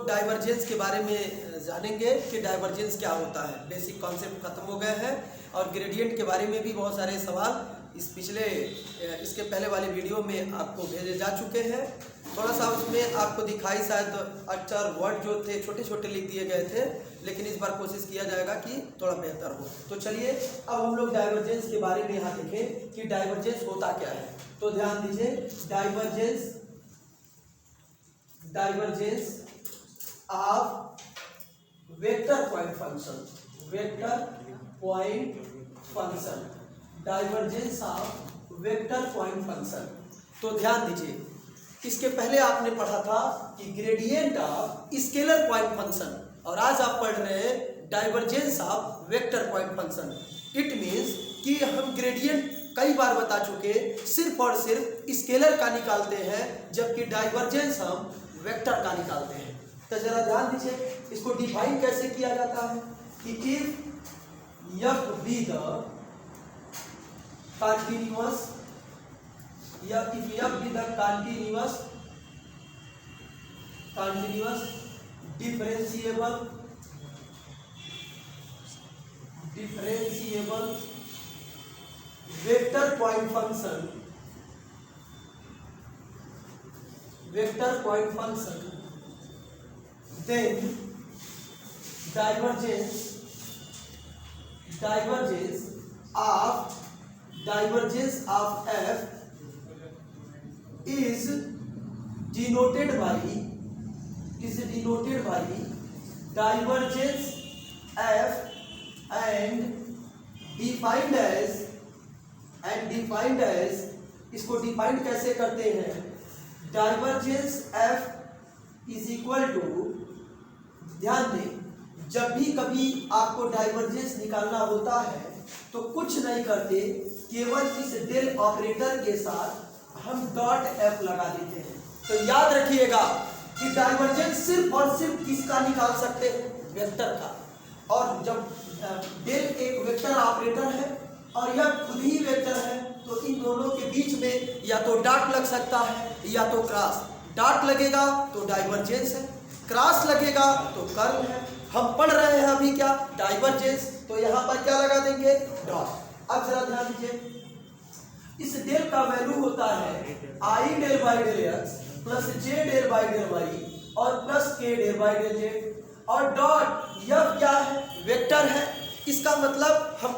लोग डाइवर्जेंस के बारे में जानेंगे कि डाइवर्जेंस क्या होता है। बेसिक कॉन्सेप्ट खत्म हो गए हैं और ग्रेडियंट के बारे में भी बहुत सारे सवाल इसके पहले वाले वीडियो में आपको भेजे जा चुके हैं। थोड़ा सा उसमें आपको दिखाई शायद अक्षर वर्ड जो थे छोटे छोटे लिख दिए गए थे, लेकिन इस बार कोशिश किया जाएगा कि थोड़ा बेहतर हो। तो चलिए अब हम लोग डाइवर्जेंस के बारे में यहाँ देखें कि डाइवर्जेंस होता क्या है। तो ध्यान दीजिए, divergence of vector point function, divergence of vector point function. तो ध्यान दीजिए, इसके पहले आपने पढ़ा था कि gradient of scalar point function, और आज आप पढ़ रहे हैं divergence of vector point function. It means कि हम ग्रेडियंट कई बार बता चुके, सिर्फ और सिर्फ स्केलर का निकालते हैं, जबकि डाइवर्जेंस हम वेक्टर का निकालते हैं। तो जरा ध्यान दीजिए, इसको डिफाइन कैसे किया जाता है कि if f be the continuous, differentiable vector point function, then divergence of f is denoted by divergence f and defined as इसको डिफाइंड कैसे करते हैं, divergence f is equal to, ध्यान दें, जब भी कभी आपको डाइवर्जेंस निकालना होता है तो कुछ नहीं करते, केवल इस डेल ऑपरेटर के साथ हम डॉट एफ लगा देते हैं। तो याद रखिएगा कि डाइवर्जेंस सिर्फ और सिर्फ किसका निकाल सकते हैं, वेक्टर का। और जब डेल एक वेक्टर ऑपरेटर है और यह खुद ही वेक्टर है, तो इन दोनों के बीच में या तो डॉट लग सकता है या तो क्रॉस। डॉट लगेगा तो डाइवर्जेंस है, क्रॉस लगेगा तो कर्ल है। हम पढ़ रहे हैं अभी क्या, डाइवर्जेंस, तो यहाँ पर क्या लगा देंगे, डॉट। अब जरा ध्यान दीजिए, इस डेल का वैल्यू होता है i del by del x plus J del by del Y और plus k del by del z. और डॉट यह क्या है, वेक्टर है। इसका मतलब हम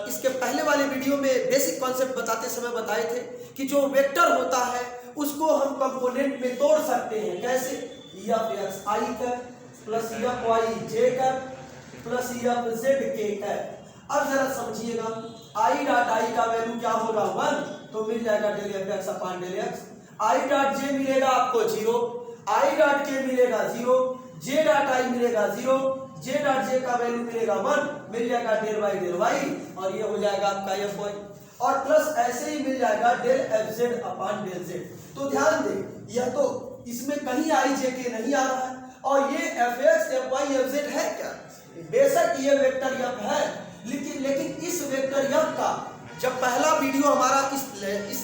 इसके पहले वाले वीडियो में बेसिक कॉन्सेप्ट बताते समय बताए थे कि जो वेक्टर होता है उसको हम कंपोनेंट में तोड़ सकते हैं। कैसे, एफ एक्स आई कर प्लस एफ वाई जे कर प्लस एफ जेड के कर। अब जरा समझिएगा, आई डॉट आई का वैल्यू क्या होगा, 1, तो मिल जाएगा del f x upon del x. I dot j मिलेगा आपको 0, आई डॉट के मिलेगा 0, जे डॉट आई मिलेगा 0, जे डॉट जे का वैल्यू मिलेगा 1, मिल जाएगा डेल बाई डेल वाई, और ये हो जाएगा आपका एफ वाई। और प्लस ऐसे ही मिल जाएगा del f z upon del z. तो ध्यान दें, यह तो इसमें कहीं आई जे के नहीं आ रहा है, और ये F X F Y F Z है क्या, बेशक ये वेक्टर एफ है, लेकिन इस वेक्टर एफ का जब पहला वीडियो हमारा इस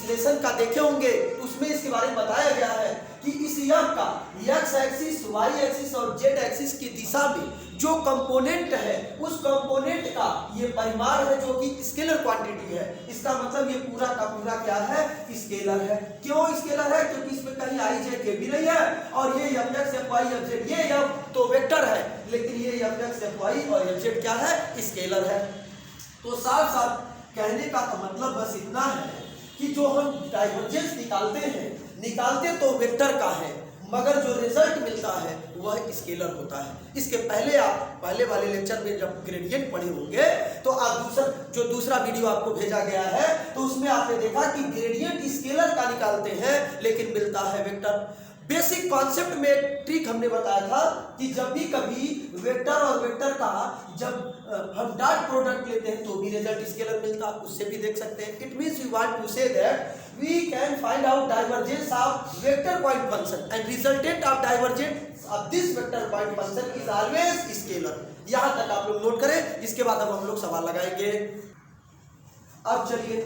लेसन का देखे होंगे उसमें इसके बारे में बताया गया है कि इस एफ का एक्स एक्सिस, वाई एक्सिस और जेड एक्सिस की दिशा में जो कंपोनेंट है उस कंपोनेंट का ये परिमाण है, जो कि स्केलर क्वांटिटी है। इसका मतलब ये पूरा का पूरा क्या है, स्केलर है। क्यों स्केलर है, क्योंकि इसमें कहीं आई जे के भी नहीं है, और ये F X F Y F Z, ये एफ तो वेक्टर है, लेकिन ये एफ एक्स एफ वाई और एफ जेड क्या है, स्केलर है। तो साथ साथ कहने का मतलब बस इतना है कि जो हम डाइवर्जेंस निकालते तो वेक्टर का है, मगर जो रिजल्ट मिलता है वह स्केलर होता है। इसके पहले आप पहले वाले लेक्चर में जब ग्रेडियंट पढ़े होंगे तो आप दूसरा वीडियो आपको भेजा गया है तो उसमें आपने देखा कि ग्रेडियंट स्केलर का निकालते हैं लेकिन मिलता है वेक्टर। बेसिक कॉन्सेप्ट में एक ट्रिक हमने बताया था कि जब भी कभी वेक्टर और वेक्टर का जब हम डॉट प्रोडक्ट लेते हैं तो भी रिजल्ट स्केलर मिलता है, उससे भी देख सकते हैं। It means you want to say that we can find out divergence of vector point function and resultant of divergence of this vector point function is always scalar। यहां तक आप लोग नोट करें, इसके बाद अब हम लोग सवाल लगाएंगे। अब चलिए,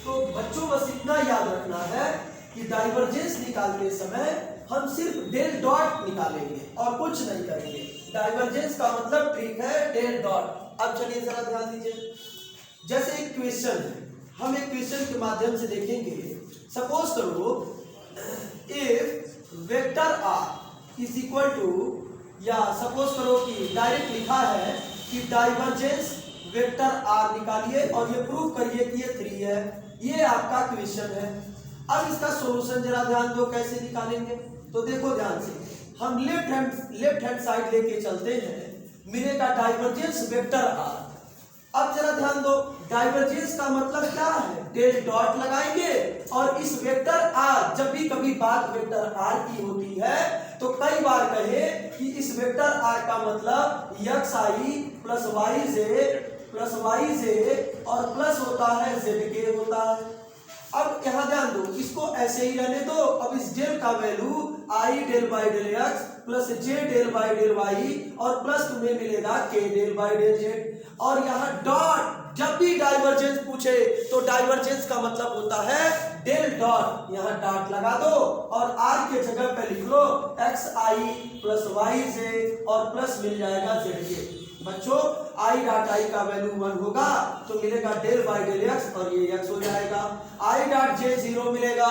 तो बच्चों बस इतना याद रखना है कि डाइवर्जेंस निकालते समय हम सिर्फ डेल डॉट निकालेंगे और कुछ नहीं करेंगे। डाइवर्जेंस का मतलब ट्रिक है डेल डॉट। अब चलिए जरा ध्यान दीजिए, जैसे एक क्वेश्चन है, हम एक क्वेश्चन के माध्यम से देखेंगे। सपोज करो if vector R is equal to, या सपोज करो कि डायरेक्ट लिखा है कि डाइवर्जेंस वेक्टर आर निकालिए और ये प्रूव करिए कि ये 3 है। ये आपका क्वेश्चन है। अब इसका सॉल्यूशन जरा ध्यान दो कैसे निकालेंगे। तो देखो ध्यान से, हम लेफ्ट हैंड साइड लेके चलते हैं, मिलेगा डाइवर्जेंस वेक्टर आर। अब जरा ध्यान दो, डाइवर्जेंस का मतलब क्या है, डेल डॉट लगाएंगे और इस वेक्टर आर, जब भी कभी बात वेक्टर आर की होती है तो कई बार कहे कि इस वेक्टर आर का मतलब एक्स आई प्लस वाई जे और प्लस होता है जेड के होता है। अब यहाँ ध्यान दो, इसको ऐसे ही रहने दो। अब इस डेल का value I del by del x plus J del by del Y और प्लस तुम्हें मिलेगा के डेल बाई डेल जेड। और यहाँ डॉट, जब भी डाइवर्जेंस पूछे तो डाइवर्जेंस का मतलब होता है डेल डॉट। यहाँ डॉट लगा दो और आर के जगह पे लिख लो एक्स आई प्लस वाई जे और प्लस मिल जाएगा जेड के। बच्चों आई डॉट आई का वैल्यू 1 होगा तो मिलेगा डेल बाई डेल एक्स और ये एक्स हो जाएगा। आई डॉट जे 0 मिलेगा,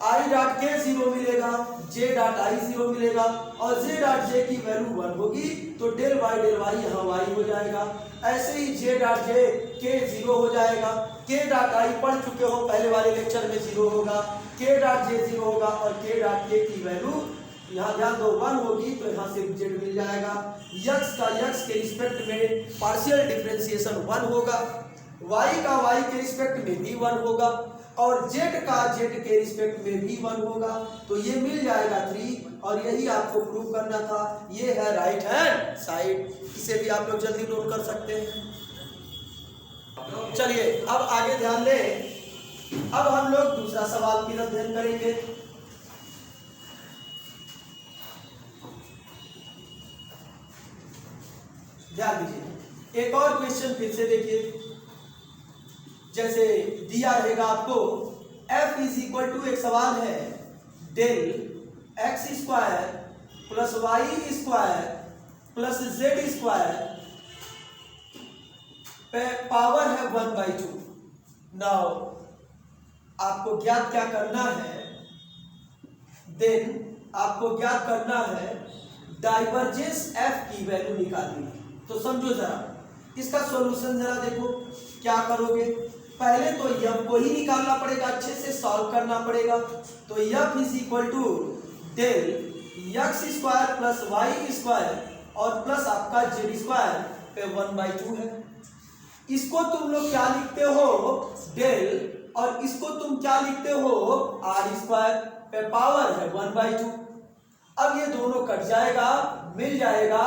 आई डॉट के 0 मिलेगा, जे डॉट आई 0 मिलेगा और जे डॉट जे की वैल्यू 1 होगी तो डेल बाई डेल वाई यहाँ वाई हो जाएगा। ऐसे ही जे डॉट जे के 0 हो जाएगा, के डॉट आई पढ़ चुके हो पहले वाले लेक्चर में 0 होगा, के डॉट जे 0 होगा और के डॉट के की वैल्यू यहाँ ध्यान दो 1 होगी तो यहाँ से जेड मिल जाएगा। यक्स का यक्स के रिस्पेक्ट में पार्शियल डिफरेंशिएशन 1 होगा, वाई का वाई के रिस्पेक्ट में भी 1 होगा और जेड का जेड के रिस्पेक्ट में भी 1 होगा। तो ये मिल जाएगा 3 और यही आपको प्रूव करना था। ये है राइट हैंड साइड, इसे भी आप लोग जल्दी नोट कर सकते हैं। चलिए अब आगे ध्यान दें। अब हम लोग दूसरा सवाल की अध्ययन करेंगे। ध्यान दीजिए, एक और क्वेश्चन फिर से देखिए। जैसे दिया रहेगा आपको f इज इक्वल टू, एक सवाल है del X square plus Y square plus Z square पे पावर है 1/2। नाउ आपको ज्ञात क्या करना है, देन आपको ज्ञात करना है डाइवर्जेंस f की वैल्यू निकालनी है। तो समझो जरा इसका सॉल्यूशन जरा देखो क्या करोगे। पहले तो यफ को ही निकालना पड़ेगा, अच्छे से सॉल्व करना पड़ेगा। तो F is equal to del X square plus Y square और प्लस आपका जेड स्क्वायर पे 1/2 है। इसको तुम लोग क्या लिखते हो डेल और इसको तुम क्या लिखते हो आर स्क्वायर पे पावर है 1/2। अब ये दोनों कट जाएगा, मिल जाएगा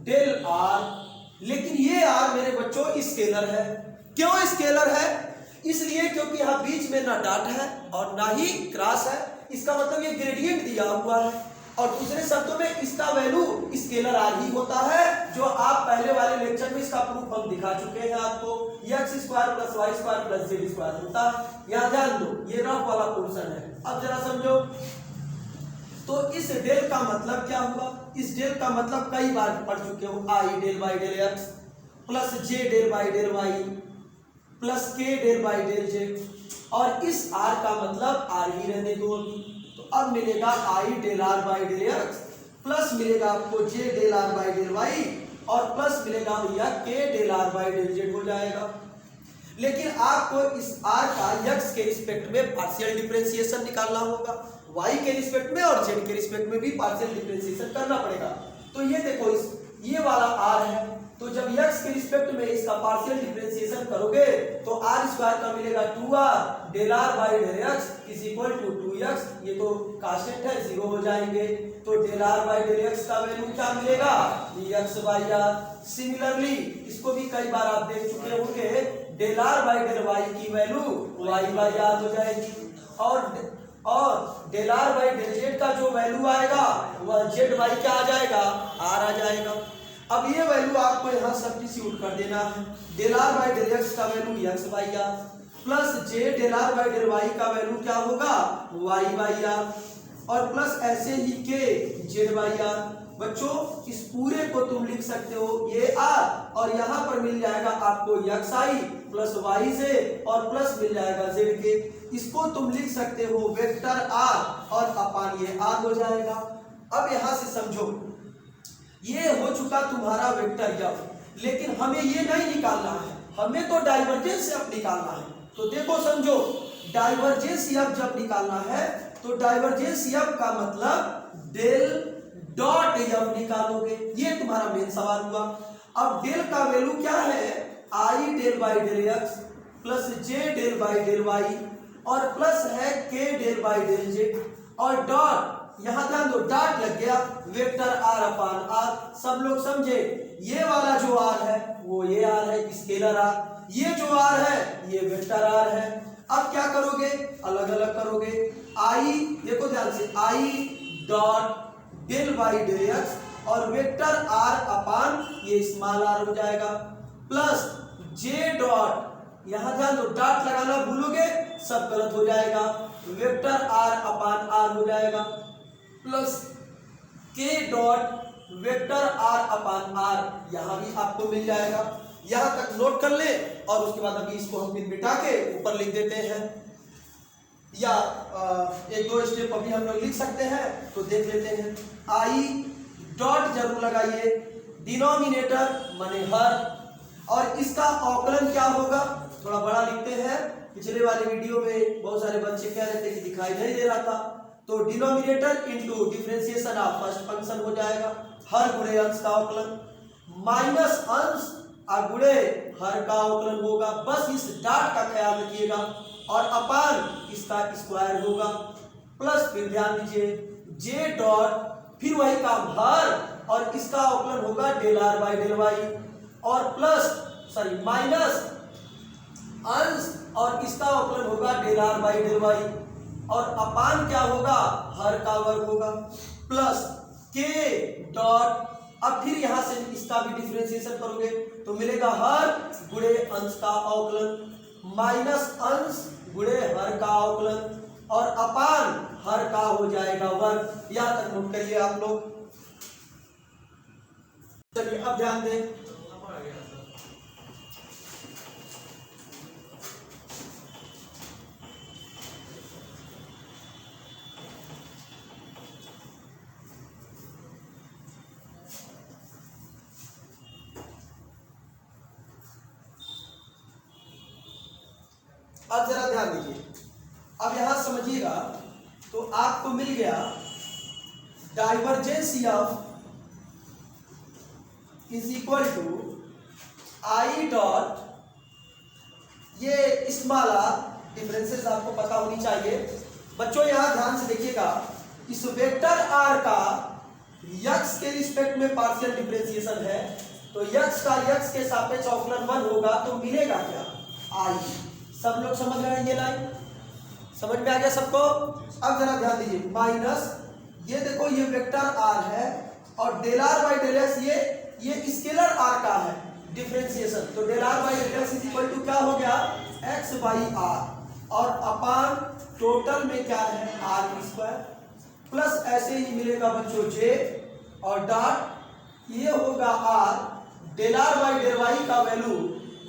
डेल आर। लेकिन ये आर मेरे बच्चों स्केलर है। क्यों स्केलर है? इसलिए क्योंकि यहाँ बीच में ना डॉट है और ना ही क्रॉस है। इसका मतलब ये ग्रेडियंट दिया हुआ है और दूसरे शब्दों में इसका वैल्यू स्केलर आर ही होता है, जो आप पहले वाले लेक्चर में इसका प्रूफ हम दिखा चुके हैं आपको। X square plus Y square plus Z square होता है। यहाँ ध्यान दो, ये रफ वाला पोर्शन है। अब जरा समझो, तो इस डेल का मतलब क्या हुआ? इस डेल का मतलब कई बार पढ़ चुके हो, i del by del x plus J del by del y plus k del by del z और इस आर का मतलब आर ही रहने दो अभी। तो अब मिलेगा i del are by del x plus मिलेगा आपको j del are by del Y और प्लस मिलेगा भैया k del are by del z हो जाएगा। लेकिन आपको इस आर का एक्स के रिस्पेक्ट में पार्शियल डिफरेंशिएशन निकालना होगा, वाई के रिस्पेक्ट में और जेड के रिस्पेक्ट में भी पार्शियल डिफरेंशिएशन करना पड़ेगा। तो ये देखो ये वाला आर है, तो जब x के रिस्पेक्ट में इसका पार्शियल डिफरेंशिएशन करोगे तो r स्क्वायर का मिलेगा 2r del r by del x is equal to 2x। ये तो कांस्टेंट है, 0 हो जाएंगे। तो del r by del x का वैल्यू क्या मिलेगा? x by r। सिमिलरली इसको भी कई बार आप देख चुके होंगे, del r by del y की वैल्यू y बाई r हो जाएगी और del r by del z का जो वैल्यू आएगा वह z बाई क्या आ जाएगा? r आ जाएगा। अब ये वैल्यू आपको यहाँ सब्स्टिट्यूट कर देना है। Del are by del x का value x by r plus J del are by del Y का वैल्यू क्या होगा वाई बाई आर, और प्लस ऐसे ही के जेड बाई आर। बच्चों इस पूरे को तुम लिख सकते हो ये आर, और यहाँ पर मिल जाएगा आपको एक्स आई प्लस वाई जे, और प्लस मिल जाएगा जेड के। इसको तुम लिख सकते हो वेक्टर आर, और अपान ये आर हो जाएगा। अब यहाँ से समझो, ये हो चुका तुम्हारा वेक्टर एफ, लेकिन हमें ये नहीं निकालना है, हमें तो डाइवर्जेंस एफ निकालना है। तो देखो समझो, डाइवर्जेंस एफ जब निकालना है तो डाइवर्जेंस एफ का मतलब डेल डॉट एफ निकालोगे, ये तुम्हारा मेन सवाल हुआ। अब डेल का वैल्यू क्या है, i del by del x plus J del by del Y, और प्लस है k del by del z, और डॉट यहां ध्यान दो डॉट लग गया, वेक्टर आर अपान आर। सब लोग समझे, ये वाला जो आर है वो ये आर है, स्केलर आर, ये जो आर है ये वेक्टर आर है। अब क्या करोगे, अलग अलग करोगे। आई देखो ध्यान से, I dot del by del x और वेक्टर आर अपान ये स्मॉल आर हो जाएगा, प्लस जे डॉट, यहां ध्यान दो डॉट लगाना भूलोगे सब गलत हो जाएगा, वेक्टर आर अपान आर हो जाएगा, plus K dot vector R upon R, यहां भी आपको मिल जाएगा। यहां तक नोट कर ले, और उसके बाद अभी इसको हम फिर मिटा के ऊपर लिख देते हैं, या एक दो स्टेप अभी हम लोग लिख सकते हैं, तो देख लेते हैं। आई डॉट जरूर लगाइए, डिनोमिनेटर माने हर, और इसका अवकलन क्या होगा, थोड़ा बड़ा लिखते हैं। पिछले वाले वीडियो में बहुत सारे बच्चे कह रहे थे कि दिखाई नहीं दे रहा था, तो denominator into differentiation of first function हो जाएगा, हर गुणे अंश का अवकलन, माइनस अंश और गुणे हर का अवकलन होगा, बस इस डॉट का ख्याल रखिएगा, और अपान इसका स्क्वायर होगा, प्लस फिर ध्यान दीजिए जे डॉट फिर वही काम हर, और इसका अवकलन होगा del are by del Y, और प्लस माइनस अंश और इसका अवकलन होगा del are by del Y, और अपान क्या होगा हर का वर्ग होगा, प्लस के डॉट, अब फिर यहां से इसका भी डिफरेंशिएशन करोगे तो मिलेगा हर गुणे अंश का अवकलन, माइनस अंश गुणे हर का अवकलन, और अपान हर का हो जाएगा वर्ग। यहां तक नोट करिए आप लोग। चलिए अब ध्यान दें, अब जरा ध्यान दीजिए, अब यहां समझिएगा, तो आपको मिल गया divergence of is equal to I dot, ये स्मॉल आर, डिफरेंसेस आपको पता होनी चाहिए। बच्चों यहां ध्यान से देखिएगा, इस वेक्टर आर का यक्स के रिस्पेक्ट में पार्शियल डिफरेंशिएशन है, तो यक्स का यक्स के सापेक्ष अवकलन 1 होगा, तो मिलेगा क्या आई। सब लोग समझ रहे हैं, ये लाइन समझ में आ गया सबको। अब जरा ध्यान दीजिए, माइनस ये देखो ये वेक्टर आर है, और del are by del X ये स्केलर आर का है डिफरेंशिएशन, तो del are by del X is equal to क्या हो गया एक्स बाई आर, और अपान टोटल में क्या है आर स्क्वायर, प्लस ऐसे ही मिलेगा बच्चों जे, और डॉट ये होगा R, del are by del Y का वैल्यू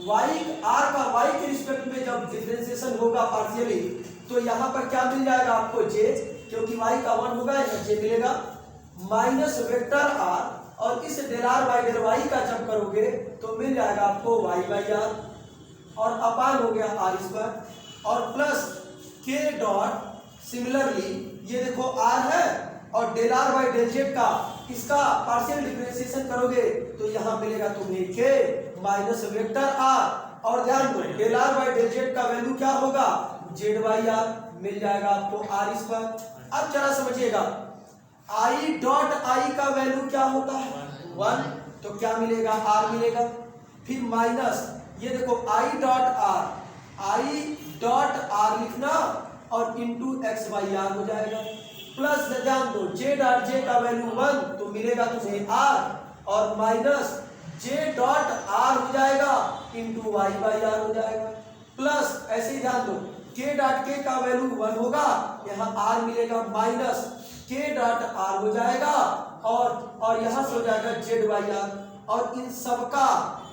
वाई आर का वाई के रिस्पेक्ट में जब डिफरेंशिएशन होगा पार्शियली, तो यहाँ पर क्या मिल जाएगा आपको जे, क्योंकि वाई का 1 होगा, यहाँ जे मिलेगा, माइनस वेक्टर आर, और इस del are by del Y का जब करोगे तो मिल जाएगा आपको वाई बाई आर, और अपान हो गया आर स्क्वायर, और प्लस के डॉट, सिमिलरली ये देखो आर है, और del are by del Z का इसका पार्शियल डिफरेंशिएशन करोगे तो यहाँ मिलेगा तुम्हें के माइनस वेक्टर आर, और ध्यान दो del are by del Z का वैल्यू क्या होगा जेड बाई आर, मिल जाएगा आपको आर स्क्वायर। अब जरा समझिएगा, आई डॉट आई का वैल्यू क्या होता है 1, तो क्या मिलेगा आर मिलेगा, फिर माइनस ये देखो आई डॉट आर लिखना, और इंटू एक्स बाई आर हो जाएगा, प्लस ध्यान दो जे डॉट जे का वैल्यू 1, तो मिलेगा तुम्हें आर, और माइनस जे डॉट आर हो जाएगा इंटू वाई बाई आर हो जाएगा, प्लस ऐसे ही ध्यान दो के डॉट के का वैल्यू 1 होगा, यहाँ आर मिलेगा माइनस के डॉट आर हो जाएगा और यहाँ से हो जाएगा जेड बाई आर, और इन सबका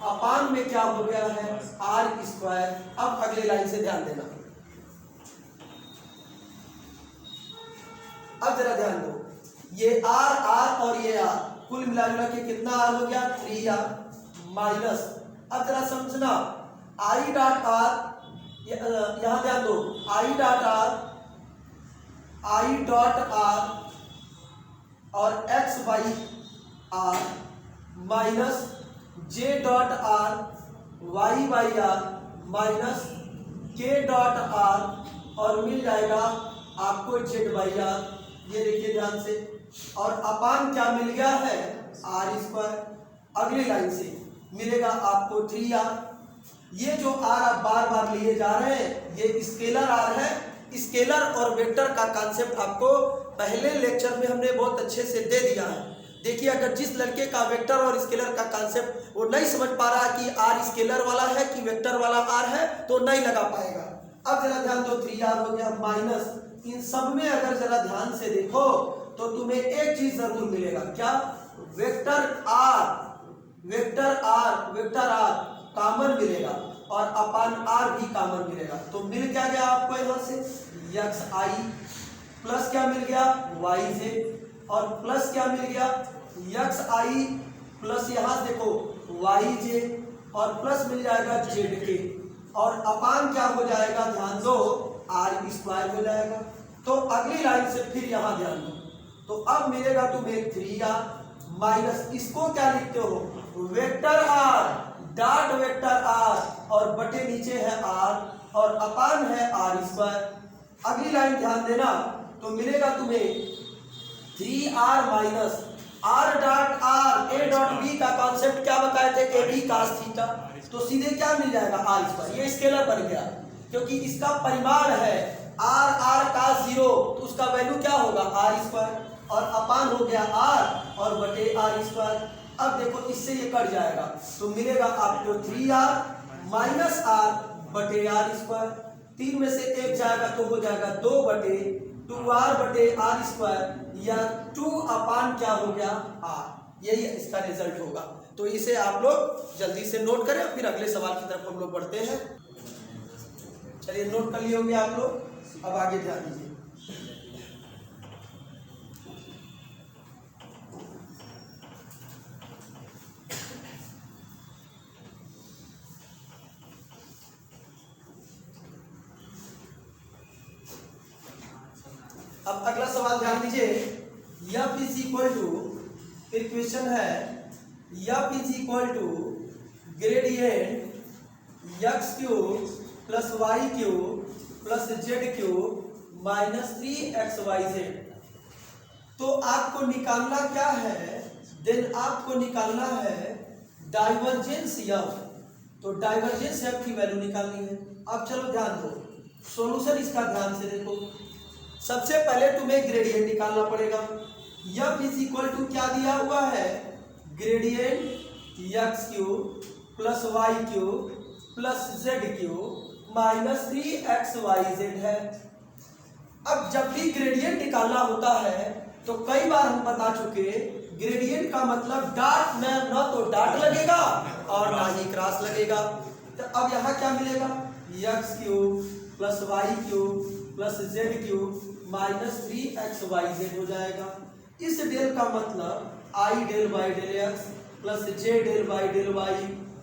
अपान में क्या हो गया है आर स्क्वायर। अब अगले लाइन से ध्यान देना, अब जरा ध्यान दो, ये आर आर और ये आर कुल मिला जुला के कितना आर हो गया 3r माइनस, अब जरा समझना आई डॉट आर, यहां ध्यान दो आई डॉट आर और X by R minus J dot R Y by R minus K dot R और मिल जाएगा आपको जेड बाई आर। ये देखिए ध्यान से, और अपान क्या मिल गया है आर स्क्वायर। अगली लाइन से मिलेगा आपको 3r, ये जो आर आप बार बार लिए जा रहे हैं ये स्केलर आर है। स्केलर और वेक्टर का कॉन्सेप्ट आपको पहले लेक्चर में हमने बहुत अच्छे से दे दिया है। देखिए अगर जिस लड़के का वेक्टर और स्केलर का कॉन्सेप्ट वो नहीं समझ पा रहा कि आर स्केलर वाला है कि वेक्टर वाला आर है तो नहीं लगा पाएगा। अब जरा ध्यान दो 3r हो गया माइनस, इन सब में अगर जरा ध्यान से देखो तो तुम्हें एक चीज जरूर मिलेगा, क्या वेक्टर आर कॉमन मिलेगा और अपान आर भी कॉमन मिलेगा। तो मिल क्या गया आपको यहाँ से एक्स आई प्लस क्या मिल गया वाई जेड और प्लस क्या मिल गया एक्स आई प्लस यहाँ देखो वाई जे और प्लस मिल जाएगा जेड के और अपान क्या हो जाएगा ध्यान दो आर स्क्वायर हो जाएगा। तो अगली लाइन से फिर यहाँ ध्यान दो, तो अब मिलेगा तुम्हें 3r माइनस, इसको क्या लिखते हो vector R dot vector R और बटे नीचे है आर और अपान है आर स्क्वायर। अगली लाइन ध्यान देना, तो मिलेगा तुम्हें 3r minus R dot R A dot B का कॉन्सेप्ट क्या बताए थे ए बी कास थीटा, तो सीधे क्या मिल जाएगा आर स्क्वायर। ये स्केलर बन गया क्योंकि इसका परिमाण है आर का 0 तो उसका वैल्यू क्या होगा आर स्क्वायर और अपान हो गया आर और बटे आर स्क्वायर। अब देखो इससे ये कट जाएगा तो मिलेगा आपको 3r माइनस आर बटे आर स्क्वायर, 3 में से 1 जाएगा तो हो जाएगा 2 बटे 2r बटे आर स्क्वायर या 2 अपान क्या हो गया आर, यही इसका रिजल्ट होगा। तो इसे आप लोग जल्दी से नोट करें, फिर अगले सवाल की तरफ हम लोग बढ़ते हैं। चलिए नोट कर लिए होंगे आप लोग, अब आगे ध्यान दीजिए। अब अगला सवाल ध्यान दीजिए, f इज इक्वल टू, फिर क्वेश्चन है f is equal to gradient X cube plus Y cube plus Z cube minus 3xyz। तो आपको निकालना क्या है, देन आपको निकालना है डाइवर्जेंस f, तो डाइवर्जेंस f की वैल्यू निकालनी है। अब चलो ध्यान दो, सॉल्यूशन इसका ध्यान से देखो। सबसे पहले तुम्हें ग्रेडियंट निकालना पड़ेगा, f इज इक्वल टू क्या दिया हुआ है gradient X cube plus Y cube plus Z cube minus 3xyz है। अब जब भी ग्रेडियंट निकालना होता है तो कई बार हम बता चुके ग्रेडियंट का मतलब डॉट में न तो डॉट लगेगा और ना ही क्रॉस लगेगा। तो अब यहाँ क्या मिलेगा x cube plus Y cube plus Z cube minus 3xyz हो जाएगा। इस डेल का मतलब i del by del x plus J del by del y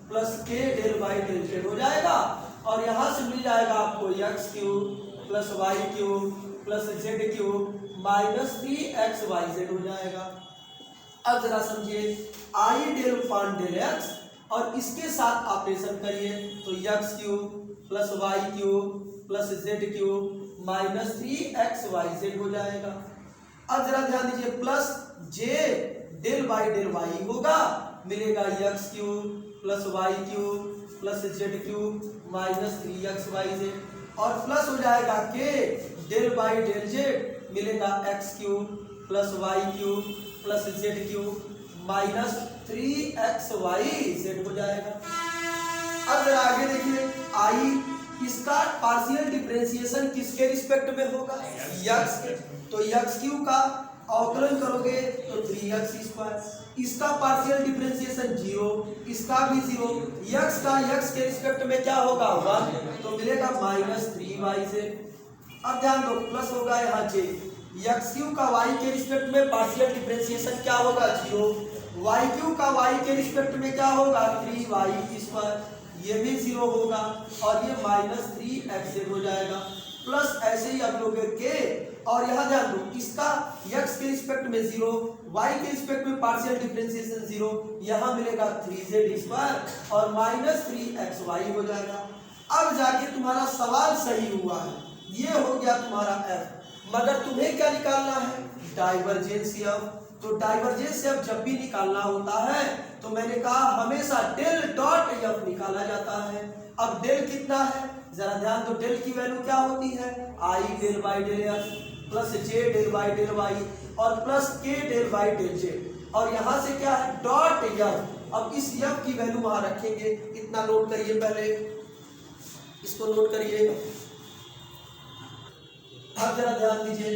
plus k del by del z हो जाएगा और यहाँ से मिल जाएगा आपको x cube plus Y cube plus Z cube minus 3xyz हो जाएगा। अब जरा समझिए आई डेल पान डेल एक्स और इसके साथ ऑपरेशन करिए तो X cube plus Y cube plus Z cube minus 3xyz हो जाएगा। अब जरा ध्यान दीजिए plus J del by del Y होगा, मिलेगा x cube plus Y cube plus Z cube minus 3xyz और प्लस हो जाएगा K del by del Z, मिलेगा x cube plus Y cube plus Z cube minus 3xyz हो जाएगा। अब जरा आगे देखिए आई इसका पार्शियल डिफरेंशिएशन किसके रिस्पेक्ट में होगा? यक्स के। तो यक्स क्यू का अवकलन करोगे तो 3x²। इसका पार्शियल डिफरेंशिएशन 0, इसका भी 0। यक्स का यक्स के रिस्पेक्ट में क्या होगा? 1, तो मिलेगा -3yz। अब ध्यान दो, प्लस होगा यहाँ j। यक्स क्यू का y के रिस्पेक्ट में पार्शियल डिफरेंशिएशन क्या होगा? 0। वाई क्यू का y के रिस्पेक्ट में क्या होगा? 3y²। ये भी 0 होगा और ये -3x हो जाएगा। प्लस ऐसे ही आप लोग के, और यहाँ ध्यान दो, इसका x के रिस्पेक्ट में 0, y के रिस्पेक्ट में पार्शियल डिफरेंशिएशन 0, यहाँ मिलेगा 3z² और -3xy हो जाएगा। अब जाके तुम्हारा सवाल सही हुआ है, ये हो गया तुम्हारा f। मगर तुम्हें क्या निकालना है? Divergence f। तो डाइवर्जेंस f जब भी निकालना होता है तो मैंने कहा हमेशा डेल डॉट f निकाला जाता है। अब डेल कितना है जरा ध्यान दो, डेल की वैल्यू क्या होती है? i del by del x plus j del by del y और plus k del by del j। और यहाँ से क्या है? Dot f। अब इस f की वैल्यू वहां रखेंगे, इतना नोट करिए, पहले इसको नोट करिए। अब जरा ध्यान दीजिए,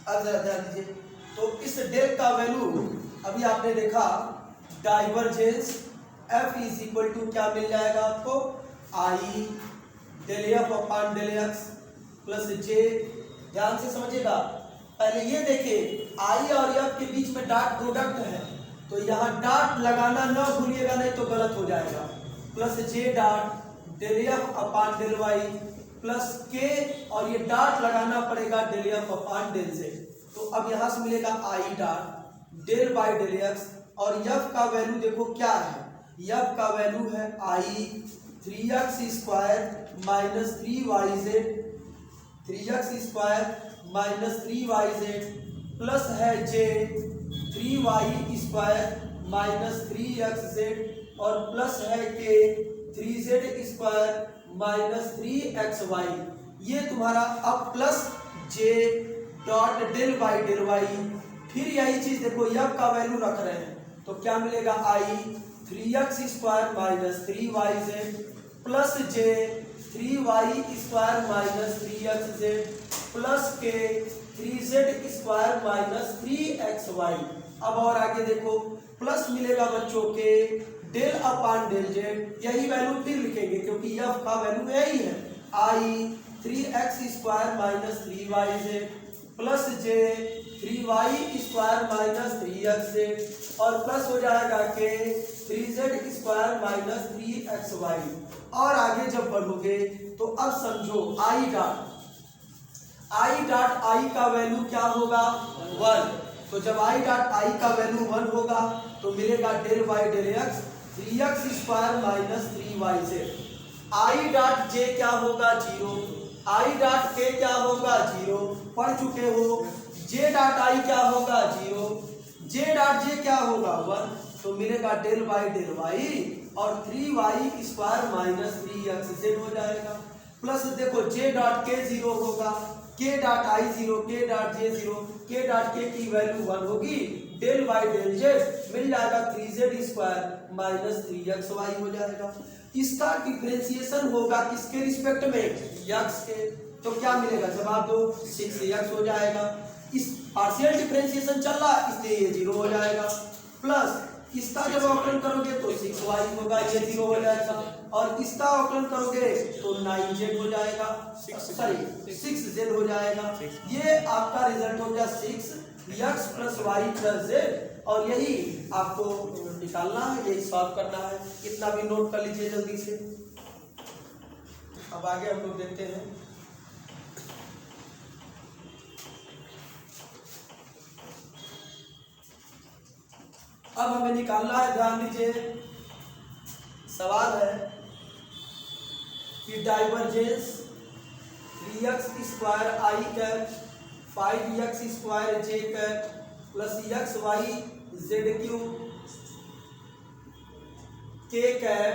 अब जरा ध्यान दीजिए। तो इस डेल का वैल्यू अभी आपने देखा, divergence f is equal to क्या मिल जाएगा आपको? i del f upon del x plus j। ध्यान से समझिएगा, पहले ये देखिए i और f के बीच में डॉट प्रोडक्ट है, तो यहाँ डॉट लगाना न भूलिएगा, नहीं तो गलत हो जाएगा। Plus j dot del f upon del y plus k, और ये डॉट लगाना पड़ेगा del f upon del z। तो अब यहाँ से मिलेगा i dot del by del x, और f का वैल्यू देखो क्या है? f का वैल्यू है i 3x² minus 3yz, 3x² minus 3yz plus है j 3y² माइनस 3xz और प्लस है k 3z² माइनस 3xy। ये तुम्हारा अब plus j dot del by del y। फिर यही चीज देखो, f का वैल्यू रख रहे हैं तो क्या मिलेगा? i 3x² minus 3yz plus j 3y² minus 3xz plus k 3z² minus 3xy। अब और आगे देखो, प्लस मिलेगा बच्चों के डेल अपॉन डेल z। यही वैल्यू फिर लिखेंगे क्योंकि f का वैल्यू यही है, i 3x² minus 3yz plus j 3y² minus 3xz और प्लस हो जाएगा के 3z² माइनस 3xy। और आगे जब बढ़ोगे तो अब समझो i डॉट i का वैल्यू क्या होगा? 1। तो जब i डॉट i का वैल्यू 1 होगा तो मिलेगा del by del x 3x² minus 3yz। i dot j क्या होगा? 0। i डॉट k क्या होगा? 0, पढ़ चुके हो। j डॉट i क्या होगा? 0। j डॉट j क्या होगा? 1। तो मिलेगा डेल बाई डेल y और 3y² माइनस 3xz हो जाएगा। प्लस देखो j डॉट k 0 होगा, k dot i 0, k dot j 0, k dot k की वैल्यू 1 होगी, डेल बाई डेल z मिल जाएगा 3z² माइनस 3xy हो जाएगा। इसका डिफरेंशिएशन होगा किसके रिस्पेक्ट में? x के। तो क्या मिलेगा? जवाब दो, 6x हो जाएगा। इस पार्शियल डिफरेंशिएशन चल रहा है इसलिए ये 0 हो जाएगा। प्लस इसका जब अवकलन करोगे तो 6y होगा, ये 0 हो जाएगा। और इसका अवकलन करोगे तो 9z हो जाएगा, सॉरी 6z हो जाएगा। ये आपका रिजल्ट हो गया 6x plus y plus z। और यही आपको निकालना है, यही सॉल्व करना है। इतना भी नोट कर लीजिए जल्दी से। अब आगे हम लोग देखते हैं। अब हमें निकालना है, ध्यान दीजिए, सवाल है कि divergence 3x² i cap 5x² j cap plus xy z³ k cap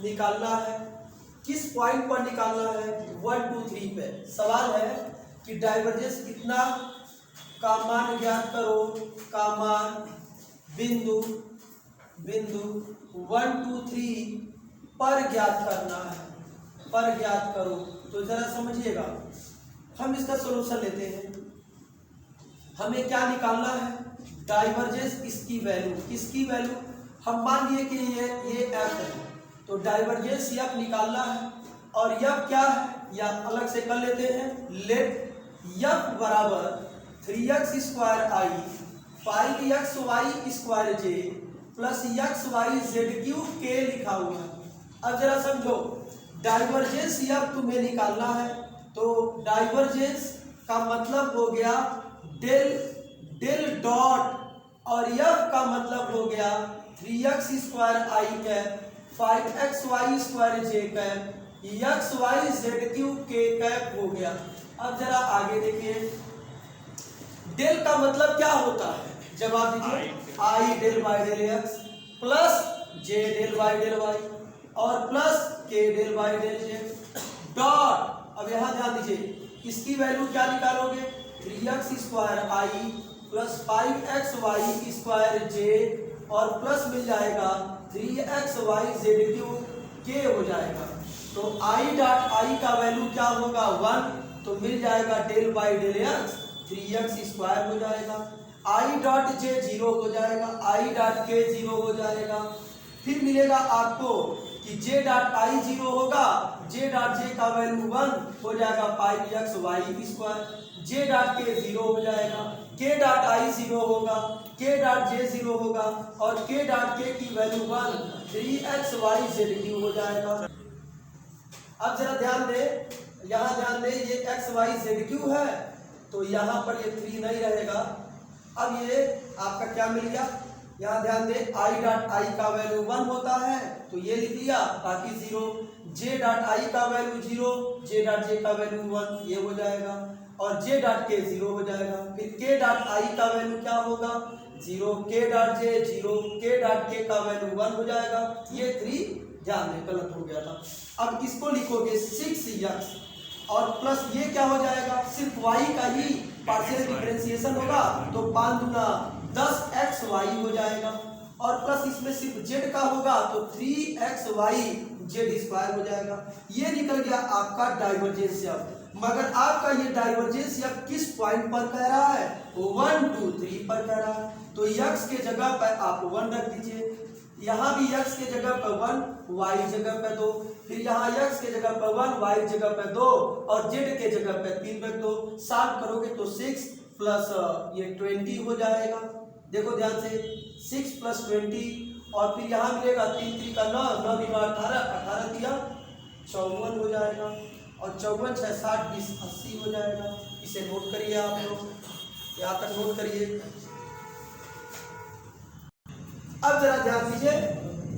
निकालना है। किस पॉइंट पर निकालना है? 1 2 3 पे। सवाल है कि डाइवर्जेंस कितना का मान ज्ञात करो, का मान बिंदु 1 2 3 पर ज्ञात करना है, पर ज्ञात करो। तो जरा समझिएगा, हम इसका सॉल्यूशन लेते हैं। हमें क्या निकालना है, डाइवर्जेंस, इसकी वैल्यू, किसकी वैल्यू, हम मान लिए कि ये एफ है, तो डाइवर्जेंस एफ निकालना है। और एफ क्या है, या अलग से कर लेते हैं, लेट एफ बराबर 3x स्क्वायर आई 5xy स्क्वायर जे प्लस xy जेड क्यूब के लिखा हुआ है। अब जरा समझो, डाइवर्जेंस एफ तुम्हें निकालना है, तो डाइवर्जेंस का मतलब हो गया डेल डॉट, और एफ का मतलब हो गया 3x स्क्वायर आई कैप 5xy स्क्वायर जे कैप xy जेड क्यूब के कैप हो गया। अब जरा आगे देखिए, डेल का मतलब क्या होता है, जवाब दीजिए, i del by del x plus J del by del Y और plus k del by del z dot. अब यहां ध्यान दीजिए, इसकी वैल्यू क्या निकालोगे, 3x square i plus 5xy square j और प्लस मिल जाएगा 3xy जेड क्यूब के हो जाएगा। तो आई डॉट आई का वैल्यू क्या होगा 1, तो मिल जाएगा del by del X 3x square हो जाएगा। आई डॉट जे 0 हो जाएगा, आई डॉट के 0 हो जाएगा। फिर मिलेगा आपको कि जे डॉट आई 0 होगा, जे डॉट जे का वैल्यू 1 हो जाएगा 5xy स्क्वायर, जे डॉट के 0 हो जाएगा, के डॉट आई 0 होगा, के डॉट जे 0 होगा और के डॉट के की वैल्यू 1 3xy जेड क्यूब हो जाएगा। अब जरा ध्यान दें, यहाँ ध्यान दें, ये xy जेड क्यूब है, तो यहाँ पर ये 3 नहीं रहेगा। अब ये आपका क्या मिल गया, यहाँ ध्यान दें, आई डॉट आई का वैल्यू 1 होता है, तो ये लिख लिया, बाकी 0, जे डॉट आई का वैल्यू 0, जे डॉट जे का वैल्यू 1, ये हो जाएगा, और जे डॉट के 0 हो जाएगा। फिर के डॉट आई का वैल्यू क्या होगा 0, के डॉट जे 0, के डॉट के का वैल्यू 1 हो जाएगा। ये 3 ध्यान दें, गलत हो गया था। अब इसको लिखोगे 6x और प्लस ये क्या हो जाएगा, सिर्फ y का ही पार्शियल डिफरेंशिएशन होगा, तो 5 दूना 10xy हो जाएगा, और प्लस इसमें सिर्फ z का होगा, तो 3xy जेड स्क्वायर हो जाएगा। ये निकल गया आपका डाइवर्जेंस एफ। मगर आपका ये डाइवर्जेंस एफ किस पॉइंट पर कह रहा है, 1 2 3 पर कह रहा है, तो x के जगह पर आप 1 रख दीजिए, यहाँ भी x के जगह पर 1, y जगह पर 2, फिर यहाँ x के जगह पर 1, y जगह पर 2 और z के जगह पर 3 रख दो। सॉल्व करोगे तो 6 प्लस ये 20 हो जाएगा। देखो ध्यान से, 6 प्लस 20 और फिर यहाँ मिलेगा 3 3 का 9, 9 दिना 18, 18 दिया 54 हो जाएगा, और 54 6 60 20 80 हो जाएगा। इसे नोट करिए, आप लोग यहाँ तक नोट करिए। अब जरा ध्यान दीजिए,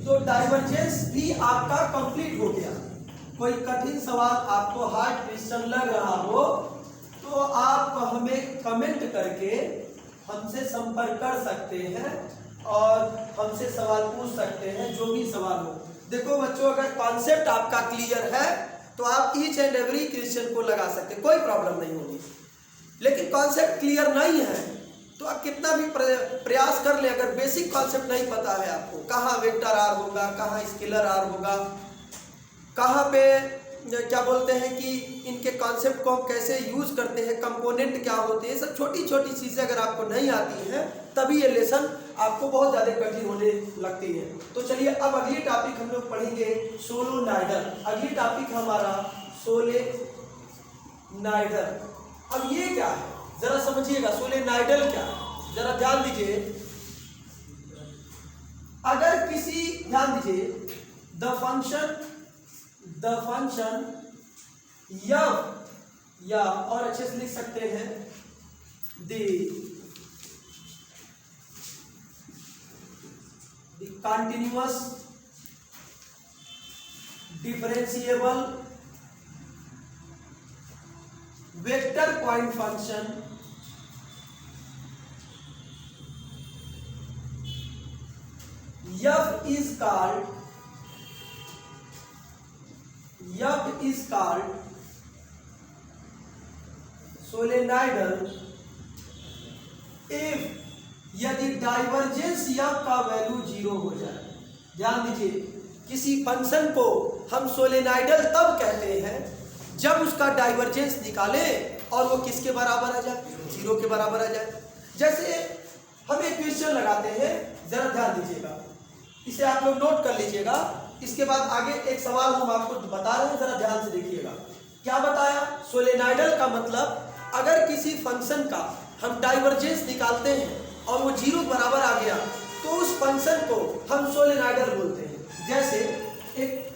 तो डाइवर्जेंस भी आपका कंप्लीट हो गया। कोई कठिन सवाल आपको हार्ड क्वेश्चन लग रहा हो तो आप हमें कमेंट करके हमसे संपर्क कर सकते हैं और हमसे सवाल पूछ सकते हैं, जो भी सवाल हो। देखो बच्चों, अगर कॉन्सेप्ट आपका क्लियर है तो आप ईच एंड एवरी क्वेश्चन को लगा सकते हैं, कोई प्रॉब्लम नहीं होगी। लेकिन कॉन्सेप्ट क्लियर नहीं है तो आप कितना भी प्रयास कर ले, अगर बेसिक कॉन्सेप्ट नहीं पता है आपको, कहाँ वेक्टर आर होगा, कहाँ स्केलर आर होगा, कहाँ पे क्या बोलते हैं कि इनके कॉन्सेप्ट को हम कैसे यूज करते हैं, कंपोनेंट क्या होते हैं, सब छोटी छोटी चीज़ें अगर आपको नहीं आती हैं तभी ये लेसन आपको बहुत ज़्यादा कठिन होने लगती है। तो चलिए अब अगली टॉपिक हम लोग पढ़ेंगे सोलेनॉइडल। अगली टॉपिक हमारा सोलेनॉइडल। अब ये क्या है जरा समझिएगा, सोलेनॉइडल क्या है जरा ध्यान दीजिए। अगर किसी, ध्यान दीजिए, द फंक्शन या और अच्छे से लिख सकते हैं the continuous differentiable vector point function f is called solenoidal if यदि डाइवर्जेंस एफ का वैल्यू 0 हो जाए। ध्यान दीजिए, किसी फंक्शन को हम सोलेनॉइडल तब कहते हैं जब उसका डाइवर्जेंस निकालें और वो किसके बराबर आ जाए, 0 के बराबर आ जाए। जैसे हम एक क्वेश्चन लगाते हैं, जरा ध्यान दीजिएगा, इसे आप लोग नोट कर लीजिएगा। इसके बाद आगे एक सवाल हम आपको बता रहे हैं, जरा ध्यान से देखिएगा। क्या बताया? सोलेनॉइडल का मतलब अगर किसी फंक्शन का हम डाइवर्जेंस निकालते हैं और वो 0 बराबर आ गया तो उस फंक्शन को हम सोलेनॉइडल बोलते हैं। जैसे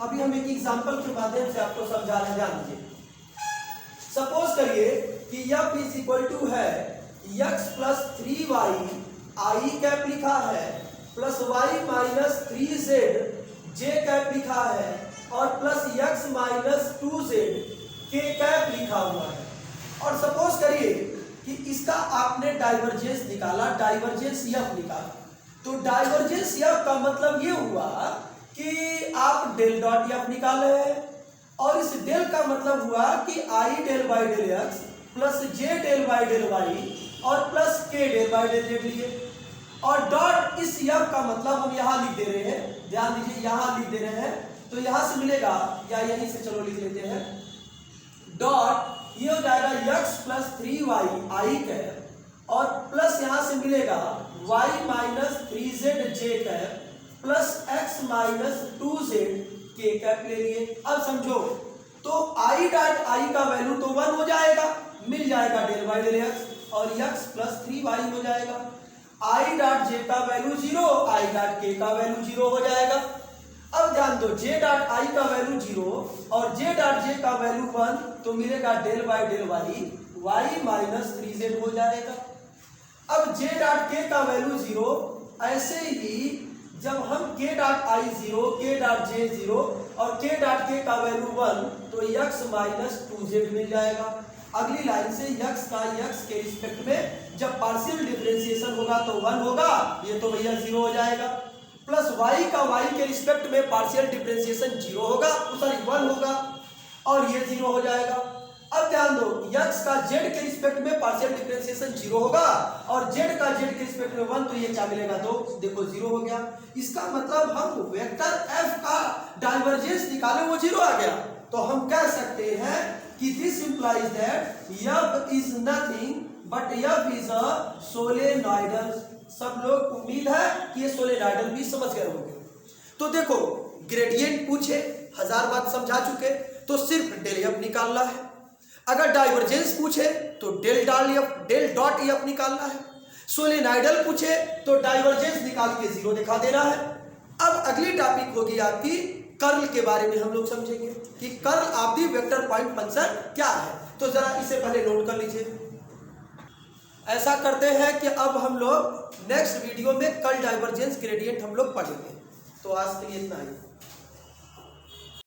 अभी हम एक एग्जांपल के माध्यम से आपको समझा रहे हैं, ध्यान दीजिए। सपोज करिए कि f इज इक्वल टू है x plus 3y i cap लिखा है plus y minus 3z j cap लिखा है और plus x minus 2z k cap लिखा हुआ है। और सपोज करिए कि इसका आपने डाइवर्जेंस निकाला, डाइवर्जेंस f निकाला। तो डाइवर्जेंस f का मतलब ये हुआ कि आप डेल डॉट f निकाले हैं और इस डेल का मतलब हुआ कि i del by del x plus J del by del Y और plus k del by del z लिए। और डॉट इस f का मतलब हम यहाँ लिख दे रहे हैं, ध्यान दीजिए, यहाँ लिख दे रहे हैं। तो यहाँ से मिलेगा, या यहीं से चलो लिख लेते हैं, डॉट ये हो जाएगा x plus 3y i cap और प्लस यहाँ से मिलेगा y minus 3z j cap plus x minus 2z k cap ले लिए। अब समझो, तो i डॉट i का वैल्यू तो 1 हो जाएगा, मिल जाएगा डेल बाई डेल x और x प्लस 3y हो जाएगा। i डॉट j का वैल्यू 0, i डॉट k का वैल्यू 0 हो जाएगा। अब ध्यान दो, j डॉट i का वैल्यू 0 और j डॉट j का वैल्यू 1, तो मिलेगा del by del y minus 3z हो जाएगा। अब j डॉट k का वैल्यू 0, ऐसे ही जब हम k dot i 0, k dot j 0 और k डॉट k का वैल्यू 1, तो x माइनस 2z मिल जाएगा। अगली लाइन से x का x के रिस्पेक्ट में जब पार्शियल डिफरेंशिएशन होगा तो 1 होगा, ये तो भैया 0 हो जाएगा। प्लस y का y के रिस्पेक्ट में पार्शियल डिफरेंशिएशन 0 होगा, सॉरी 1 होगा और ये 0 हो जाएगा। अब ध्यान दो, x का z के रिस्पेक्ट में पार्शियल डिफरेंशिएशन 0 होगा और z का z के रिस्पेक्ट में 1, तो ये क्या मिलेगा, 2। देखो 0 हो गया। इसका मतलब हम वेक्टर f का डाइवर्जेंस निकाले, वो 0 आ गया। तो हम कह सकते हैं कि this implies that f is nothing but f is a solenoidal. सब लोग उम्मीद है कि ये सोलेनॉइडल भी समझ गए होंगे। तो देखो, ग्रेडियंट पूछे, 1000 बात समझा चुके, तो सिर्फ डेल f निकालना है। अगर डाइवर्जेंस पूछे तो डेल डॉट एफ निकालना है। सोलेनॉइडल पूछे तो डाइवर्जेंस निकाल के 0 दिखा देना है। अब अगली टॉपिक होगी आपकी कर्ल के बारे में हम लोग समझेंगे कि curl of the vector point function क्या है। तो जरा इसे पहले नोट कर लीजिए। ऐसा करते हैं कि अब हम लोग नेक्स्ट वीडियो में कर्ल डाइवर्जेंस ग्रेडियंट हम लोग पढ़ेंगे। तो आज के लिए इतना ही।